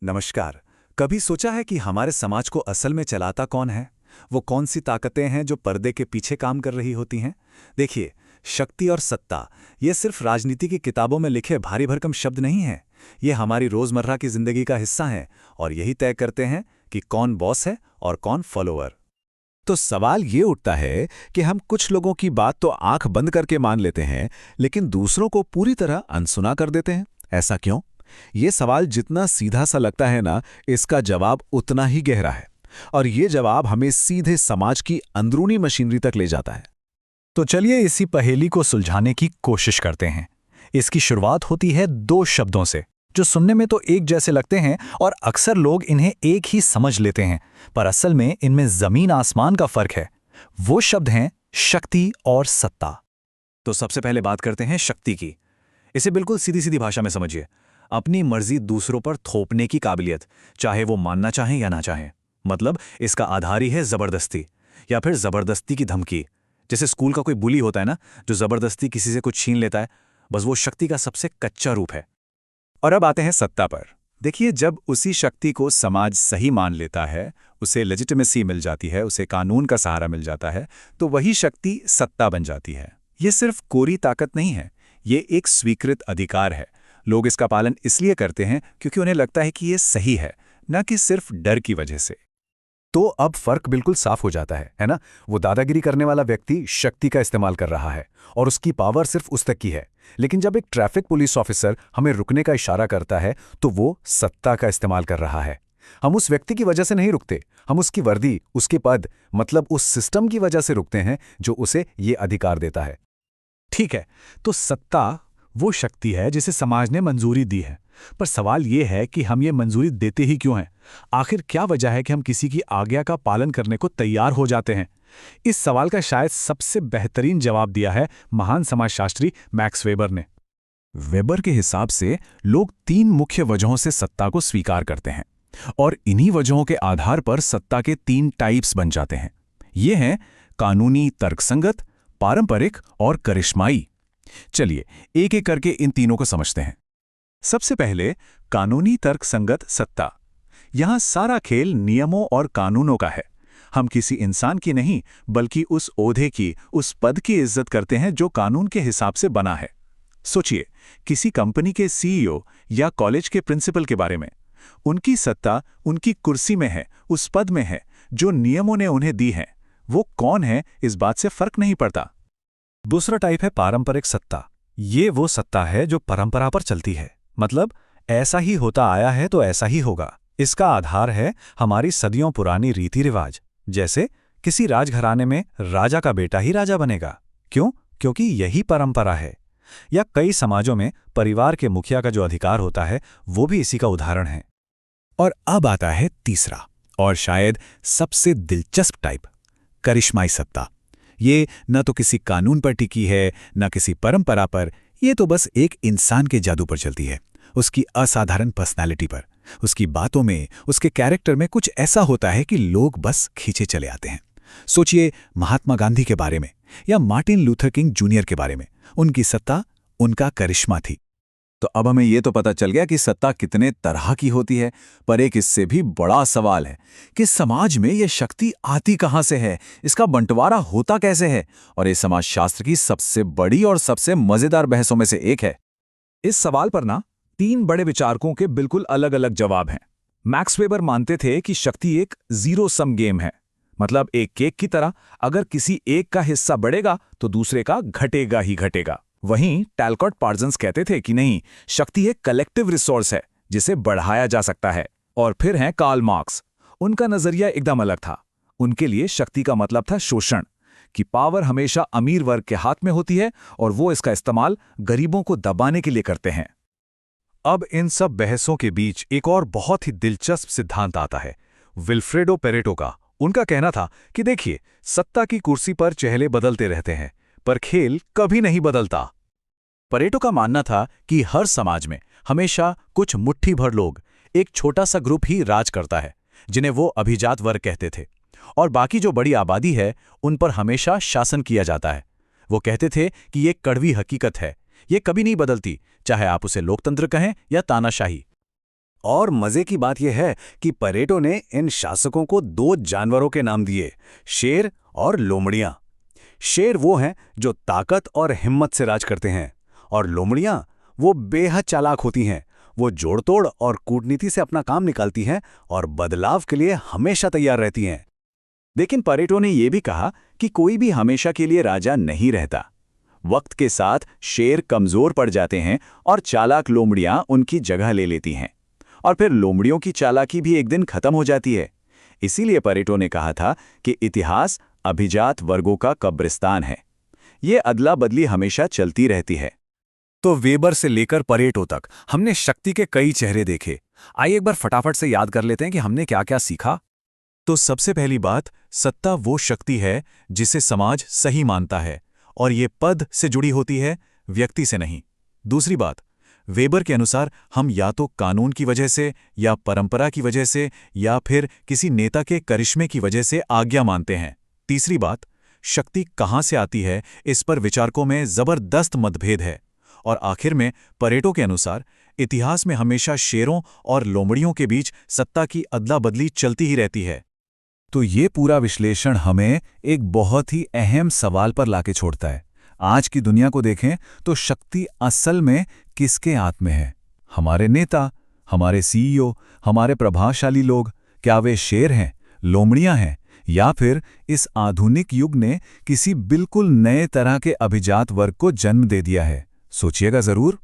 नमस्कार। कभी सोचा है कि हमारे समाज को असल में चलाता कौन है? वो कौन सी ताकतें हैं जो पर्दे के पीछे काम कर रही होती हैं? देखिए, शक्ति और सत्ता ये सिर्फ राजनीति की किताबों में लिखे भारी भरकम शब्द नहीं हैं। ये हमारी रोजमर्रा की जिंदगी का हिस्सा हैं और यही तय करते हैं कि कौन बॉस है और कौन फॉलोअर। तो सवाल ये उठता है कि हम कुछ लोगों की बात तो आंख बंद करके मान लेते हैं, लेकिन दूसरों को पूरी तरह अनसुना कर देते हैं। ऐसा क्यों? ये सवाल जितना सीधा सा लगता है ना, इसका जवाब उतना ही गहरा है। और ये जवाब हमें सीधे समाज की अंदरूनी मशीनरी तक ले जाता है। तो चलिए इसी पहेली को सुलझाने की कोशिश करते हैं। इसकी शुरुआत होती है दो शब्दों से, जो सुनने में तो एक जैसे लगते हैं और अक्सर लोग इन्हें एक ही समझ लेते हैं, पर असल में इनमें जमीन आसमान का फर्क है। वो शब्द हैं शक्ति और सत्ता। तो सबसे पहले बात करते हैं शक्ति की। इसे बिल्कुल सीधी सीधी भाषा में समझिए। अपनी मर्जी दूसरों पर थोपने की काबिलियत, चाहे वो मानना चाहें या ना चाहें। मतलब इसका आधार ही है जबरदस्ती या फिर जबरदस्ती की धमकी। जैसे स्कूल का कोई बुली होता है ना, जो जबरदस्ती किसी से कुछ छीन लेता है, बस वो शक्ति का सबसे कच्चा रूप है। और अब आते हैं सत्ता पर। देखिए, जब उसी शक्ति को समाज सही मान लेता है, उसे लेजिटिमेसी मिल जाती है, उसे कानून का सहारा मिल जाता है, तो वही शक्ति सत्ता बन जाती है। ये सिर्फ कोरी ताकत नहीं है, ये एक स्वीकृत अधिकार है। लोग इसका पालन इसलिए करते हैं क्योंकि उन्हें लगता है कि ये सही है, न कि सिर्फ डर की वजह से। तो अब फर्क बिल्कुल साफ हो जाता है ना? वो दादागिरी करने वाला व्यक्ति शक्ति का इस्तेमाल कर रहा है और उसकी पावर सिर्फ उस तक की है। लेकिन जब एक ट्रैफिक पुलिस ऑफिसर हमें रुकने का इशारा करता है, तो वो सत्ता का इस्तेमाल कर रहा है। हम उस व्यक्ति की वजह से नहीं रुकते, हम उसकी वर्दी, उसके पद, मतलब उस सिस्टम की वजह से रुकते हैं जो उसे ये अधिकार देता है। ठीक है, तो सत्ता वो शक्ति है जिसे समाज ने मंजूरी दी है, पर सवाल ये है कि हम ये मंजूरी देते ही क्यों हैं? आखिर क्या वजह है कि हम किसी की आज्ञा का पालन करने को तैयार हो जाते हैं? इस सवाल का शायद सबसे बेहतरीन जवाब दिया है महान समाजशास्त्री मैक्स वेबर ने। वेबर के हिसाब से लोग 3 मुख्य वजहों से सत्ता को स्वीकार करते हैं और इन्हीं वजहों के आधार पर सत्ता के 3 टाइप्स बन जाते हैं। ये हैं कानूनी, तर्कसंगत, पारंपरिक और करिश्माई। चलिए एक एक करके इन तीनों को समझते हैं। सबसे पहले कानूनी तर्कसंगत सत्ता। यहां सारा खेल नियमों और कानूनों का है। हम किसी इंसान की नहीं, बल्कि उस ओहदे की, उस पद की इज्जत करते हैं जो कानून के हिसाब से बना है। सोचिए, किसी कंपनी के सीईओ या कॉलेज के प्रिंसिपल के बारे में। उनकी सत्ता उनकी कुर्सी में है, उस पद में है जो नियमों ने उन्हें दी है। वो कौन है, इस बात से फर्क नहीं पड़ता। दूसरा टाइप है पारंपरिक सत्ता। ये वो सत्ता है जो परंपरा पर चलती है, मतलब ऐसा ही होता आया है तो ऐसा ही होगा। इसका आधार है हमारी सदियों पुरानी रीति रिवाज। जैसे किसी राजघराने में राजा का बेटा ही राजा बनेगा। क्यों? क्योंकि यही परंपरा है। या कई समाजों में परिवार के मुखिया का जो अधिकार होता है, वो भी इसी का उदाहरण है। और अब आता है तीसरा और शायद सबसे दिलचस्प टाइप, करिश्माई सत्ता। ये न तो किसी कानून पर टिकी है, न किसी परंपरा पर। ये तो बस एक इंसान के जादू पर चलती है, उसकी असाधारण पर्सनालिटी पर। उसकी बातों में, उसके कैरेक्टर में कुछ ऐसा होता है कि लोग बस खींचे चले आते हैं। सोचिए महात्मा गांधी के बारे में या मार्टिन लूथर किंग जूनियर के बारे में। उनकी सत्ता, उनका करिश्मा थी। तो अब हमें ये तो पता चल गया कि सत्ता कितने तरह की होती है, पर एक इससे भी बड़ा सवाल है कि समाज में ये शक्ति आती कहाँ से है, इसका बंटवारा होता कैसे है, और ये समाजशास्त्र की सबसे बड़ी और सबसे मजेदार बहसों में से एक है। इस सवाल पर ना 3 बड़े विचारकों के बिल्कुल अलग अलग जवाब हैं। मैक्स वेबर मानते थे कि शक्ति एक जीरो सम गेम है, मतलब एक केक की तरह, अगर किसी एक का हिस्सा बढ़ेगा तो दूसरे का घटेगा ही घटेगा। वहीं टैलकॉट पार्सन्स कहते थे कि नहीं, शक्ति एक कलेक्टिव रिसोर्स है जिसे बढ़ाया जा सकता है। और फिर हैं कार्ल मार्क्स। उनका नजरिया एकदम अलग था। उनके लिए शक्ति का मतलब था शोषण, कि पावर हमेशा अमीर वर्ग के हाथ में होती है और वो इसका इस्तेमाल गरीबों को दबाने के लिए करते हैं। अब इन सब बहसों के बीच एक और बहुत ही दिलचस्प सिद्धांत आता है, विल्फ्रेडो पेरेटो का। उनका कहना था कि देखिए, सत्ता की कुर्सी पर चेहरे बदलते रहते हैं, पर खेल कभी नहीं बदलता। पेरेटो का मानना था कि हर समाज में हमेशा कुछ मुट्ठी भर लोग, एक छोटा सा ग्रुप ही राज करता है, जिन्हें वो अभिजात वर्ग कहते थे, और बाकी जो बड़ी आबादी है उन पर हमेशा शासन किया जाता है। वो कहते थे कि ये कड़वी हकीकत है, ये कभी नहीं बदलती, चाहे आप उसे लोकतंत्र कहें या तानाशाही। और मजे की बात यह है कि परेटो ने इन शासकों को 2 जानवरों के नाम दिए, शेर और लोमड़ियां। शेर वो हैं जो ताकत और हिम्मत से राज करते हैं, और लोमड़ियां वो बेहद चालाक होती हैं। वो जोड़तोड़ और कूटनीति से अपना काम निकालती हैं और बदलाव के लिए हमेशा तैयार रहती हैं। लेकिन परेटो ने यह भी कहा कि कोई भी हमेशा के लिए राजा नहीं रहता। वक्त के साथ शेर कमजोर पड़ जाते हैं और चालाक लोमड़ियां उनकी जगह ले लेती हैं, और फिर लोमड़ियों की चालाकी भी एक दिन खत्म हो जाती है। इसीलिए परेटो ने कहा था कि इतिहास अभिजात वर्गों का कब्रिस्तान है। ये अदला बदली हमेशा चलती रहती है। तो वेबर से लेकर परेटो तक हमने शक्ति के कई चेहरे देखे। आइए एक बार फटाफट से याद कर लेते हैं कि हमने क्या क्या सीखा। तो सबसे पहली बात, सत्ता वो शक्ति है जिसे समाज सही मानता है, और ये पद से जुड़ी होती है, व्यक्ति से नहीं। दूसरी बात, वेबर के अनुसार हम या तो कानून की वजह से, या परंपरा की वजह से, या फिर किसी नेता के करिश्मे की वजह से आज्ञा मानते हैं। तीसरी बात, शक्ति कहाँ से आती है, इस पर विचारकों में जबरदस्त मतभेद है। और आखिर में परेटो के अनुसार इतिहास में हमेशा शेरों और लोमड़ियों के बीच सत्ता की अदला बदली चलती ही रहती है। तो ये पूरा विश्लेषण हमें एक बहुत ही अहम सवाल पर लाके छोड़ता है। आज की दुनिया को देखें तो शक्ति असल में किसके हाथ में है? हमारे नेता, हमारे सीईओ, हमारे प्रभावशाली लोग, क्या वे शेर हैं, लोमड़ियां हैं, या फिर इस आधुनिक युग ने किसी बिल्कुल नए तरह के अभिजात वर्ग को जन्म दे दिया है? सोचिएगा जरूर।